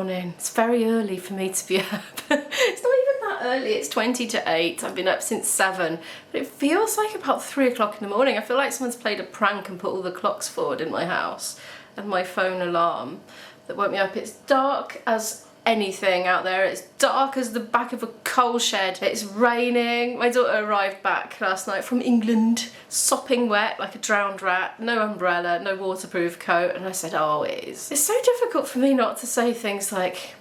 morning. It's very early for me to be up. It's not even that early, it's 20 to 8. I've been up since 7, but it feels like about 3 o'clock in the morning. I feel like someone's played a prank and put all the clocks forward in my house and my phone alarm that woke me up. It's dark as anything out there. It's dark as the back of a coal shed. It's raining. My daughter arrived back last night from England, sopping wet like a drowned rat, no umbrella, no waterproof coat, and I said, oh, it is. It's so difficult for me not to say things like,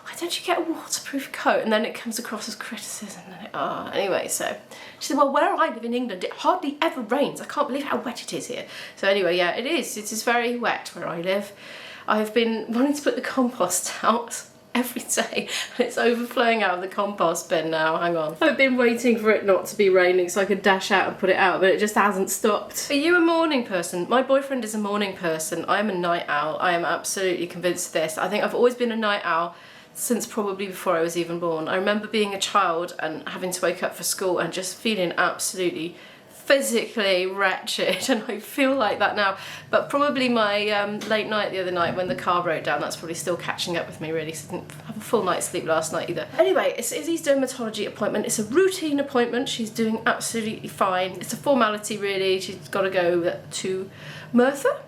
why don't you get a waterproof coat? And then it comes across as criticism. And anyway, so she said, well, where I live in England, it hardly ever rains. I can't believe how wet it is here. So anyway, yeah, it is. It is very wet where I live. I've been wanting to put the compost out every day and it's overflowing out of the compost bin now. Hang on. I've been waiting for it not to be raining so I could dash out and put it out, but it just hasn't stopped. Are you a morning person? My boyfriend is a morning person. I am a night owl. I am absolutely convinced of this. I think I've always been a night owl since probably before I was even born. I remember being a child and having to wake up for school and just feeling absolutely physically wretched, and I feel like that now. But probably my late night the other night when the car broke down, that's probably still catching up with me really, so I didn't have a full night's sleep last night either. Anyway, it's Izzy's dermatology appointment. It's a routine appointment. She's doing absolutely fine. It's a formality really. She's got to go to Merthyr.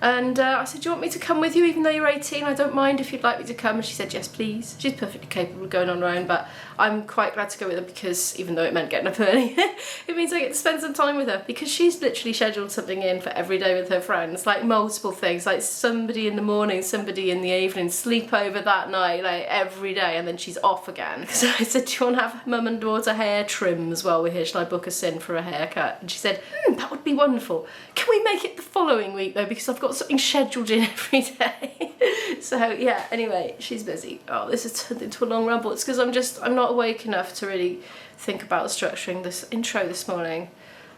And I said, do you want me to come with you even though you're 18? I don't mind if you'd like me to come. And she said, yes, please. She's perfectly capable of going on her own, but I'm quite glad to go with her because even though it meant getting up early, it means I get to spend some time with her because she's literally scheduled something in for every day with her friends, like multiple things, like somebody in the morning, somebody in the evening, sleepover that night, like every day, and then she's off again. So I said, do you want to have mum and daughter hair trims while we're here? Shall I book us in for a haircut? And she said, that would be wonderful. Can we make it the following week though, because I've got something scheduled in every day. So yeah, anyway, she's busy. Oh, this has turned into a long ramble. It's because I'm not awake enough to really think about structuring this intro this morning.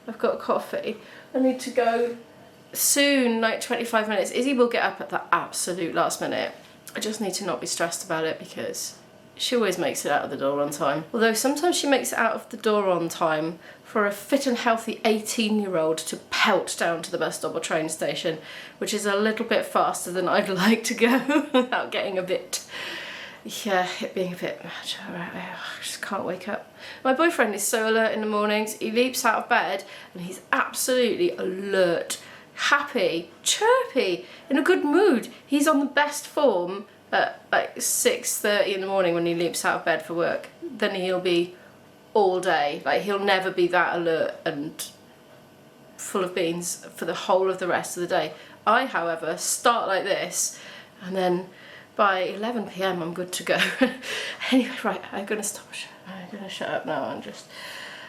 I've got coffee. I need to go soon, like 25 minutes. Izzy will get up at the absolute last minute. I just need to not be stressed about it because she always makes it out of the door on time. Although sometimes she makes it out of the door on time for a fit and healthy 18-year-old to pelt down to the bus stop or train station, which is a little bit faster than I'd like to go without getting a bit, yeah, it being a bit much. I just can't wake up. My boyfriend is so alert in the mornings. He leaps out of bed and he's absolutely alert, happy, chirpy, in a good mood. He's on the best form at like 6:30 in the morning when he leaps out of bed for work. Then he'll be all day. Like, he'll never be that alert and full of beans for the whole of the rest of the day. I, however, start like this and then by 11 PM I'm good to go. Anyway, right, I'm gonna stop. I'm gonna shut up now and just,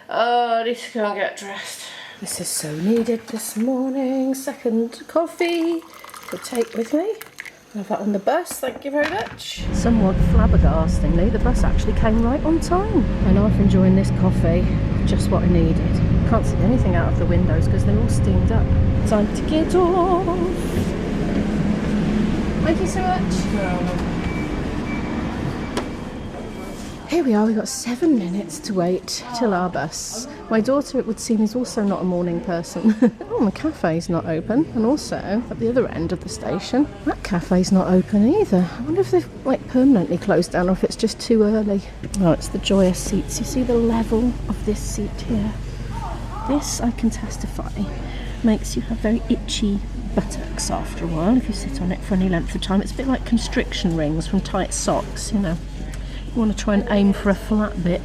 I need to go and get dressed. This is so needed this morning. Second coffee to take with me. I have that on the bus, thank you very much. Somewhat flabbergastingly, the bus actually came right on time. And after enjoying this coffee, just what I needed. Can't see anything out of the windows because they're all steamed up. Time to get off. Thank you so much. Here we are, we've got 7 minutes to wait till our bus. My daughter, it would seem, is also not a morning person. Oh, the cafe's not open. And also, at the other end of the station, that cafe's not open either. I wonder if they've like permanently closed down or if it's just too early. Oh, it's the joyous seats. You see the level of this seat here? This, I can testify, makes you have very itchy buttocks after a while if you sit on it for any length of time. It's a bit like constriction rings from tight socks, you know. You want to try and aim for a flat bit.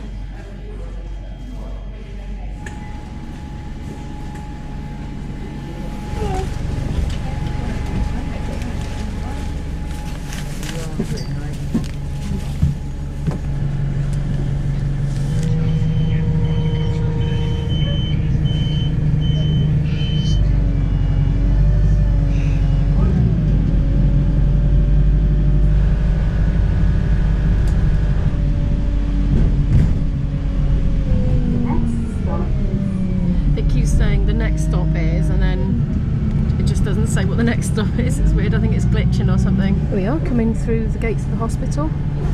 Say what the next stop is. It's weird, I think it's glitching or something. Here we are, coming through the gates of the hospital.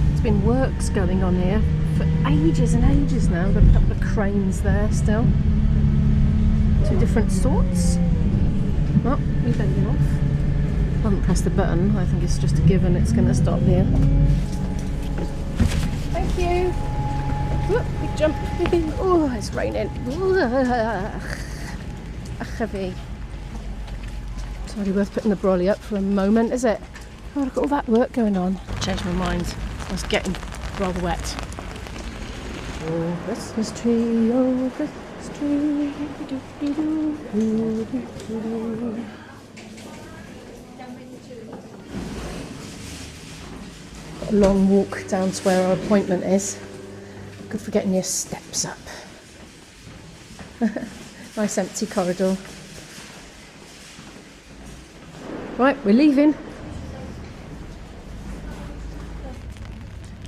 There's been works going on here for ages and ages now. Got a couple of cranes there still. 2 different sorts. Oh, we're bending off. I haven't pressed the button. I think it's just a given it's going to stop here. Thank you. Whoop, big jump. Oh, it's raining. Heavy. It's hardly worth putting the brolly up for a moment, is it? Oh, look at all that work going on. Changed my mind. I was getting rather wet. Oh, Christmas tree, oh, Christmas tree. Got a long walk down to where our appointment is. Good for getting your steps up. Nice empty corridor. Right, we're leaving.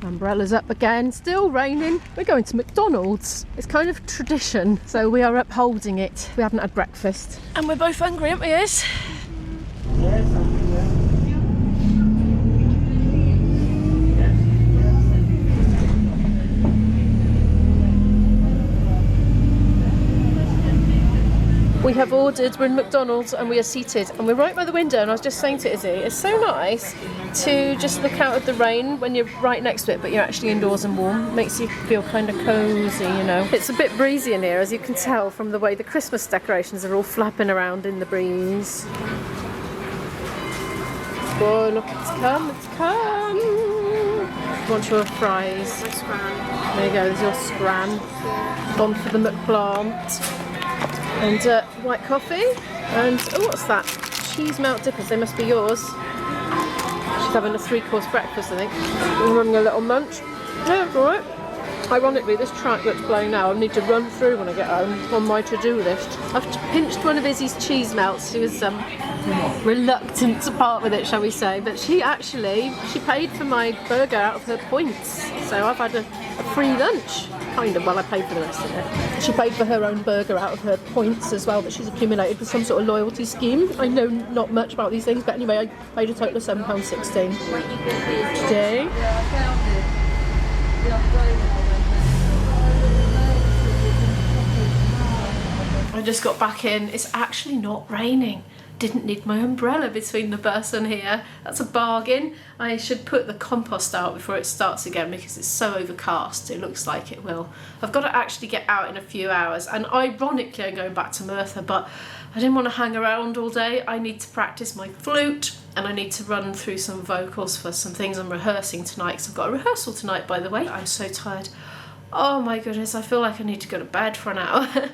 Umbrellas up again, still raining. We're going to MacDonald's. It's kind of tradition, so we are upholding it. We haven't had breakfast. And we're both hungry, aren't we, Iz? Yes, I'm here. We have ordered, we're in McDonald's and we are seated and we're right by the window, and I was just saying to Izzy, it's so nice to just look out at the rain when you're right next to it but you're actually indoors and warm. It makes you feel kind of cosy, you know. It's a bit breezy in here, as you can tell from the way the Christmas decorations are all flapping around in the breeze. Oh look, it's come, it's come! You want your fries? My scran. There you go, there's your scran. Gone for the McPlant. And white coffee, and oh, what's that? Cheese melt dippers, they must be yours. She's having a 3-course breakfast, I think. We're running a little munch. Yeah, it's alright. Ironically, this track that's playing now, I need to run through when I get home on my to-do list. I've pinched one of Izzy's cheese melts. She was reluctant to part with it, shall we say, but she paid for my burger out of her points. So I've had a free lunch. Kind of, well, I paid for the rest of it. She paid for her own burger out of her points as well that she's accumulated with some sort of loyalty scheme. I know not much about these things, but anyway, I paid a total of £7.16 today. I just got back in. It's actually not raining. Didn't need my umbrella between the bus and here. That's a bargain. I should put the compost out before it starts again because it's so overcast. It looks like it will. I've got to actually get out in a few hours, and ironically I'm going back to Merthyr, but I didn't want to hang around all day. I need to practice my flute and I need to run through some vocals for some things I'm rehearsing tonight, because I've got a rehearsal tonight, by the way. I'm so tired. Oh my goodness, I feel like I need to go to bed for an hour.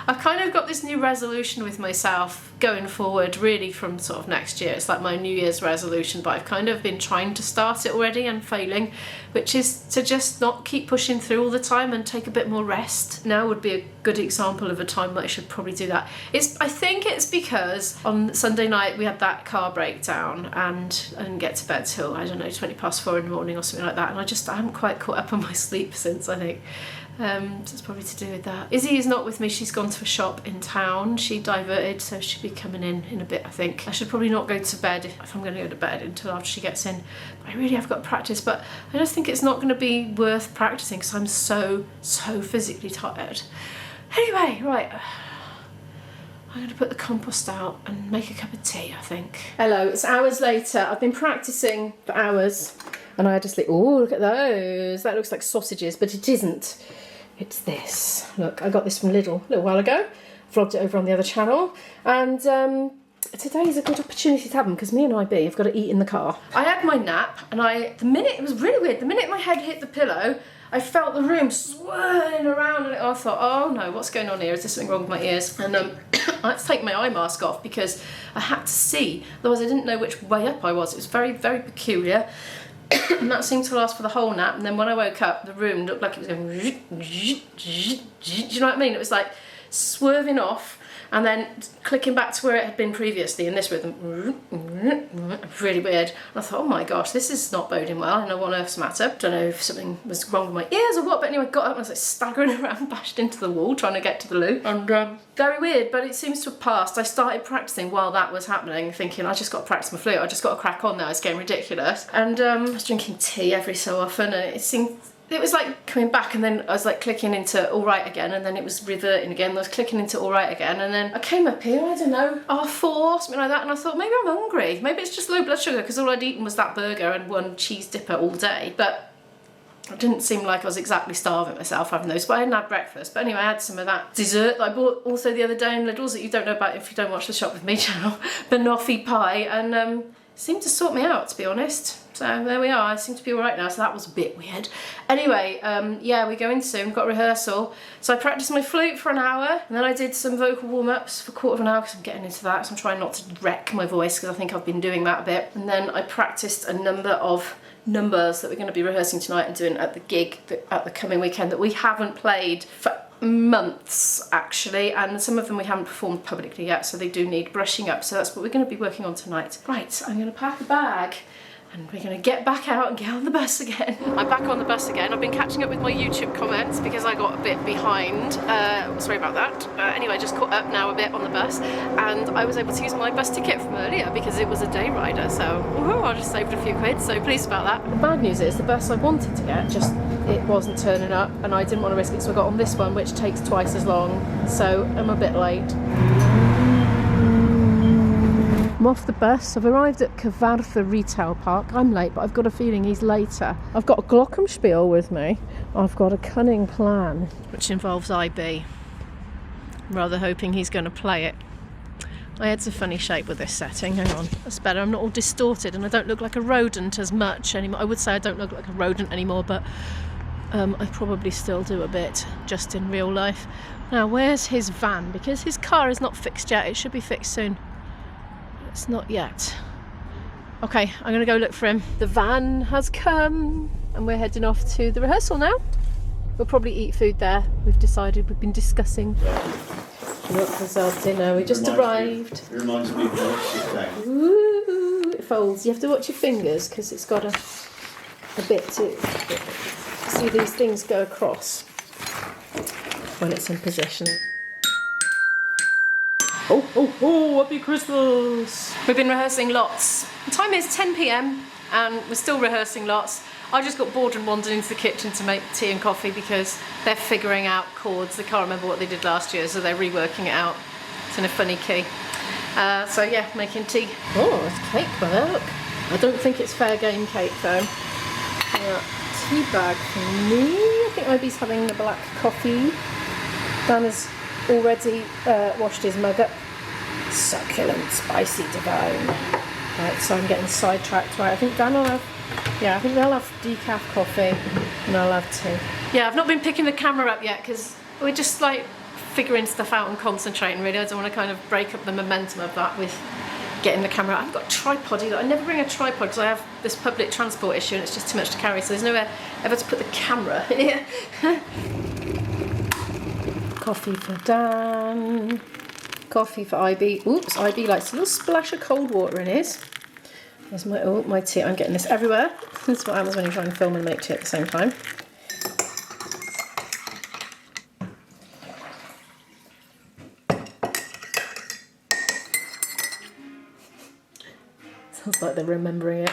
I've kind of got this new resolution with myself going forward, really from sort of next year. It's like my New Year's resolution, but I've kind of been trying to start it already and failing, which is to just not keep pushing through all the time and take a bit more rest. Now would be a good example of a time that I should probably do that. I think it's because on Sunday night we had that car breakdown and I didn't get to bed till, I don't know, 4:20 in the morning or something like that, and I haven't quite caught up on my sleep since, I think. So it's probably to do with that. Izzy is not with me, she's gone to a shop in town. She diverted, so she'll be coming in a bit, I think. I should probably not go to bed if I'm going to go to bed until after she gets in. But I really have got to practice, but I just think it's not going to be worth practicing because I'm so physically tired. Anyway, right. I'm going to put the compost out and make a cup of tea, I think. Hello, it's hours later. I've been practicing for hours and I just think, oh, look at those. That looks like sausages, but it isn't. It's this. Look, I got this from Lidl a little while ago. Vlogged it over on the other channel. And today is a good opportunity to have them because me and IB have got to eat in the car. I had my nap and it was really weird. The minute my head hit the pillow, I felt the room swirling around and I thought, oh no, what's going on here? Is there something wrong with my ears? And I had to take my eye mask off because I had to see. Otherwise I didn't know which way up I was. It was very, very peculiar. And that seemed to last for the whole nap. And then when I woke up, the room looked like it was going, do you know what I mean? It was like swerving off and then clicking back to where it had been previously in this rhythm. Really weird. And I thought, oh my gosh, this is not boding well. I don't know what on earth's the matter. Don't know if something was wrong with my ears or what, but anyway, I got up and I was like staggering around, bashed into the wall, trying to get to the loo. And very weird, but it seems to have passed. I started practicing while that was happening, thinking, I just got to practice my flute. I just got to crack on now. It's getting ridiculous. And I was drinking tea every so often, and it it was like coming back, and then I was like clicking into all right again, and then it was reverting again. I was clicking into all right again, and then I came up here, I don't know, R4, something like that, and I thought maybe I'm hungry. Maybe it's just low blood sugar because all I'd eaten was that burger and one cheese dipper all day. But it didn't seem like I was exactly starving myself having those, but I hadn't had breakfast. But anyway, I had some of that dessert that I bought also the other day in Lidl's that you don't know about if you don't watch the Shop With Me channel, banoffee pie, and seemed to sort me out, to be honest. So there we are, I seem to be alright now, so that was a bit weird. Anyway, yeah, we're going soon, we've got rehearsal. So I practiced my flute for an hour, and then I did some vocal warm-ups for a quarter of an hour, because I'm getting into that, so I'm trying not to wreck my voice, because I think I've been doing that a bit. And then I practiced a number of numbers that we're going to be rehearsing tonight and doing at the gig at the coming weekend that we haven't played for months actually, and some of them we haven't performed publicly yet, so they do need brushing up, so that's what we're going to be working on tonight. Right, I'm going to pack a bag and we're going to get back out and get on the bus again. I'm back on the bus again. I've been catching up with my YouTube comments because I got a bit behind. Sorry about that. Anyway, I just caught up now a bit on the bus, and I was able to use my bus ticket from earlier because it was a day rider, so I just saved a few quid, so pleased about that. The bad news is the bus I wanted to get, just it wasn't turning up, and I didn't want to risk it, so I got on this one, which takes twice as long, so I'm a bit late. I'm off the bus. I've arrived at Cyfarthfa Retail Park. I'm late, but I've got a feeling he's later. I've got a glockenspiel with me. I've got a cunning plan, which involves IB. I'm rather hoping he's going to play it. My head's a funny shape with this setting. Hang on, that's better. I'm not all distorted, and I don't look like a rodent as much anymore. I would say I don't look like a rodent anymore, but I probably still do a bit, just in real life. Now, where's his van? Because his car is not fixed yet. It should be fixed soon. It's not yet. Okay, I'm going to go look for him. The van has come, and we're heading off to the rehearsal now. We'll probably eat food there. We've decided, we've been discussing. Look, there's our dinner. We just arrived. It reminds me of the Ooh, it folds. You have to watch your fingers because it's got a bit to see these things go across when it's in position. Oh, oh, oh, happy Christmas! We've been rehearsing lots. The time is 10 PM and we're still rehearsing lots. I just got bored and wandered into the kitchen to make tea and coffee because they're figuring out chords. They can't remember what they did last year, so they're reworking it out. It's in a funny key. So yeah, making tea. Oh, it's cake, well, look. I don't think it's fair game cake though. Tea bag for me. I think Ivy's having the black coffee. Dan has already washed his mug up. Succulent, spicy, divine. Right, so I'm getting sidetracked. Right, I think Dan will have, yeah, I think they'll have decaf coffee and I'll have tea. Yeah, I've not been picking the camera up yet because we're just like figuring stuff out and concentrating really. I don't want to kind of break up the momentum of that with getting the camera. I've got a tripod either. I never bring a tripod because I have this public transport issue and it's just too much to carry, so there's nowhere ever to put the camera in here. Coffee for Dan. Coffee for IB. Oops, IB likes a little splash of cold water in his. There's my, oh, my tea. I'm getting this everywhere. That's what happens when you try and film and make tea at the same time. Sounds like they're remembering it.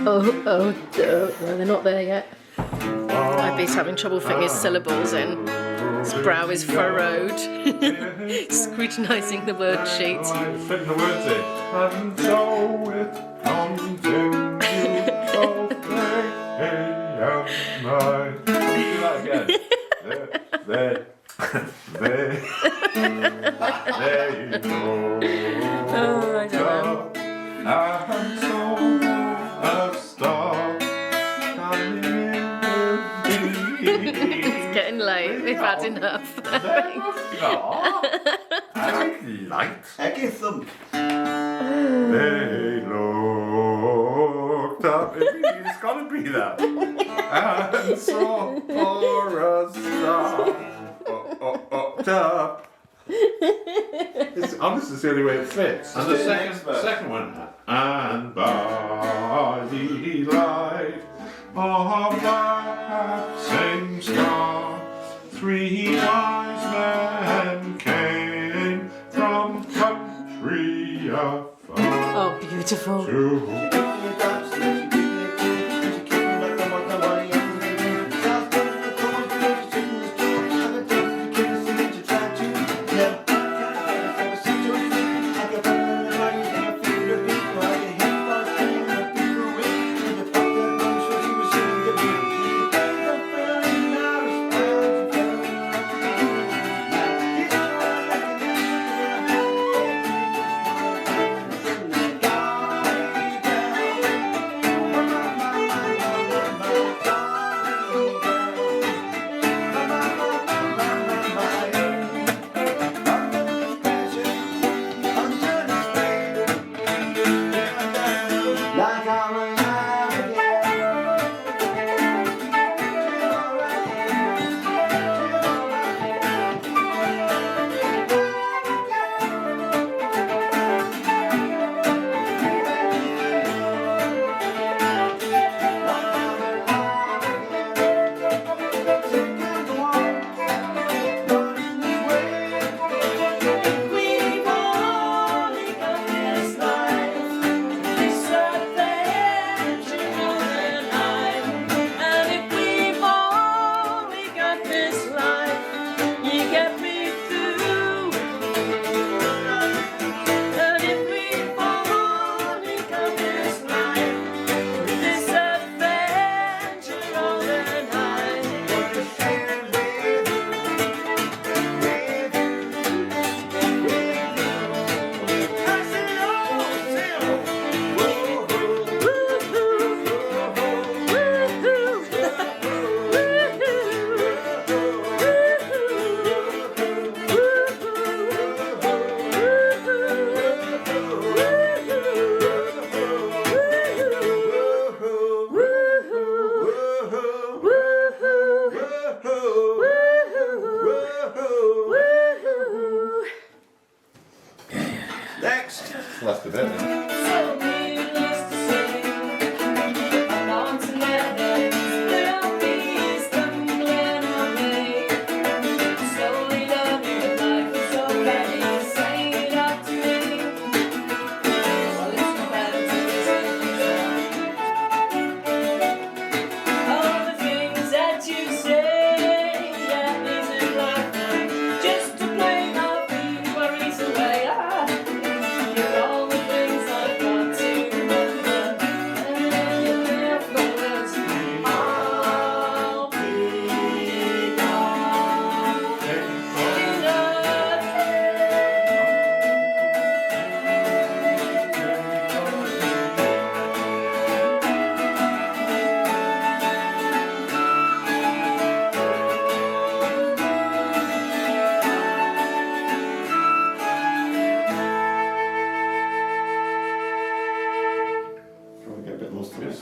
Oh, no, they're not there yet. Ivy's having trouble fitting his syllables in. His brow is furrowed. Scrutinising the word sheet. Fitting the words in. And so it comes in both day and night. Do that again. There you go. Oh, I don't know. And so a star shining in the It's getting late. We've had enough. I like Egitham. They looked up. It's gotta be that. And saw for a star. Up. It's honestly the only way it fits. And the second one. And by the light of that same star, 3 wise men came from country stuff. Oh, beautiful. Next. That's the bit then.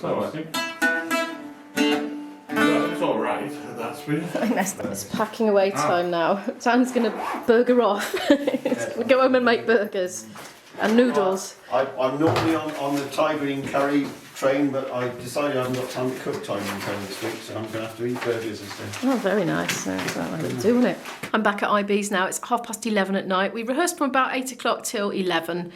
So I think it's all right. That's weird. It's packing away time now. Dan's going to burger off. He's going to go home and make burgers and noodles. I'm normally on the Thai green curry train, but I decided I haven't got time to cook Thai green curry this week, so I'm going to have to eat burgers instead. Oh, very nice. That's what I'm doing it. I'm back at IB's now. It's 11:30 at night. We rehearsed from about 8 o'clock till 11.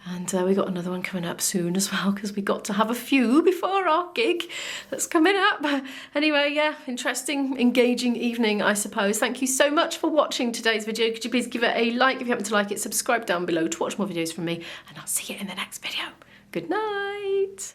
And we got another one coming up soon as well, because we got to have a few before our gig that's coming up. Anyway, yeah, interesting, engaging evening, I suppose. Thank you so much for watching today's video. Could you please give it a like if you happen to like it, subscribe down below to watch more videos from me, and I'll see you in the next video. Good night.